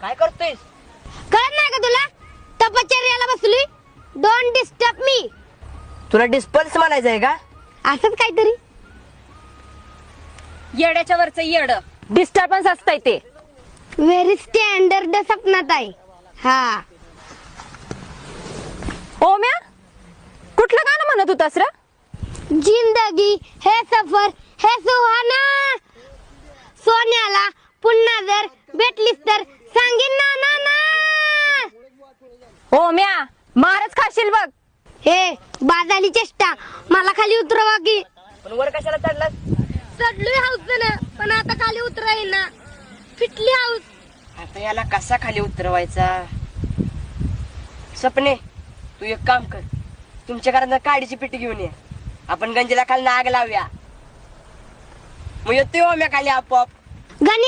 काय करतोयस? कळत नाही का तुला? तपश्चर्याला बसली. Don't disturb me. तुला डिस्पल्स म्हणायचंय का? असंच काहीतरी. येड्याच्या वरचं येड डिस्टर्बन्स असतंय ते. व्हेरी स्टँडर्ड सपनात आहे. हा ओम्या, कुठलं गाणं म्हणत होतास रे? जिंदगी है सफर है सुहाना. सोन्याला पुन्हा जर भेटलीस तर सांगीन ना ना ना. ओम्या, मारच खाशील बघ. हे बाजाली चेष्टा. मला खाली उतरवा की. पण वर कशाला चढलास? चढलोय हाऊस पण आता खाली उतराय ना. फिटली हाऊस. आता याला कसा खाली उतरवायचा? सपने, तू एक काम कर, तुमच्या घरात काडीची पेटी घेऊन ये. आपण गंजीला खाली आग लावूया. मग येतोय ओम्या खाली आपोआप. गणी